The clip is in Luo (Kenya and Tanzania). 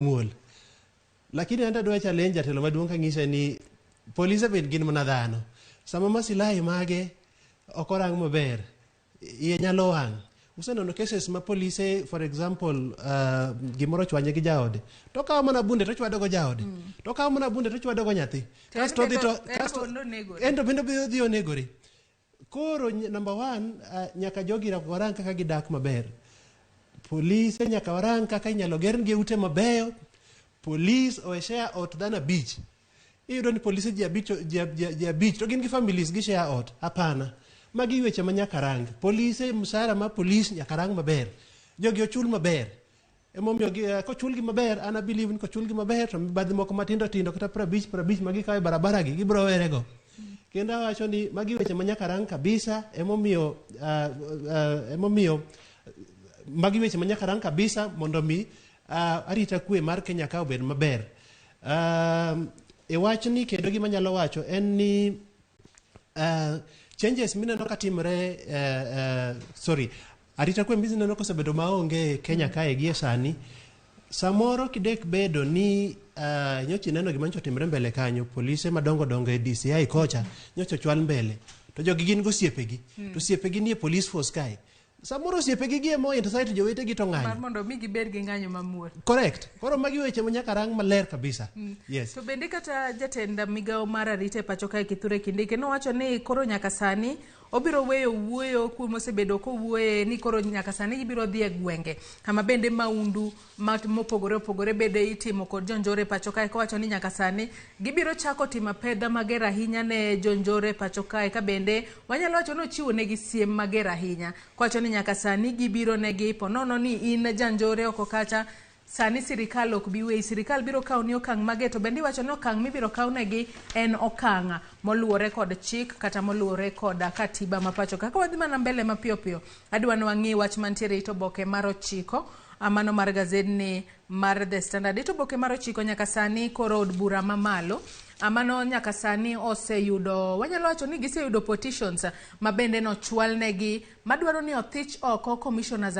muol. Lakini anda dwa challenge jatelo maduong' kang'ise ni polise bed gin mana dhano. Sama masilahi mage okorang maber, iye nyalo wang'. Usenono cases ma polise, for example, gimoro chwanye gi jaode. To kawo mana bunde to chwado go jaode. To kawo mana bunde to chwado go nyathi. Kasto ento bende dhi onegore. Koro number one, nyaka jogi warang kaka gidak maber. Polise nyaka warang kaka inyalo gerngi ute mabeyo. Police oeshare ot dhana beach. Iyudo ni polise ji abich to gin gi families gi share ot. Hapana. Magi weche ma nyaka rang. Polise msara ma police nyaka rang maber. Jogi ochul maber. Emomiyo ko chulgi maber, ana believe ni ko chulgi maber to badhi moko matindo tindo kata 50 magi kawe barabara gi gibro werego. Kendo awacho ni magi weche ma nyaka rang kabisa. Emomiyo magi weche ma nyaka rang kabisa mondo mi arita kwe mar Kenya ka obed maber. E wach ni kendo gima nyalo wacho en ni changes mineno katimre arita kwe mineno kosebedo maonge Kenya kae gie sani. Samoro kidek bedo ni nyochi neno gima nyocho timre mbele kanyo, polise madongo dongo e DCI kocha nyocho chwal mbele. To jogi gin go siepegi. To siepegi ni e police force kae. Samoro siepegi gie mo intersite jowete gi to ng'anyo. Mar mondo mi gibed gi ng'anyo mamuol. Correct. Koro magi weche manyaka rang maler kabisa. Yes. To bende kata jatenda migao mar arita pacho kae Kithure Kindiki nowacho ni koro nyaka sani obiro weyo wuoyo kuom osebedo ko wuoye ni koro nyaka sani gibiro dhi e gwenge kama bende maundu mopogore bede itimo kod jonjore pacho kae, kowacho ni nyaka sani gibiro chako timo pedha mager ahinya ne jonjore pacho kae, ka bende wanyalo wacho no chiwo negi siem mager ahinya, kowacho ni nyaka sani gibiro negi ponono ni in janjore oko kacha sani sirikal ok biwei, sirikal biro kawo ni okang' mage, to bende iwacho ni okang' mibiro kawnegi en okang' moluwore kod chik kata moluwore kod katiba mapacho. Kaka wadhi mana mbele mapiyo piyo, adwa ni wang'i wach mantiere ito boke mar 9 amano mar gazedni mar The Standard. Ito boke mar 9 nyaka sani koro od bura mamalo amano nyaka sani oseyudo, wanyalo wacho ni giseyudo petitions mabende no chwal negi madwaro ni othich oko commissioners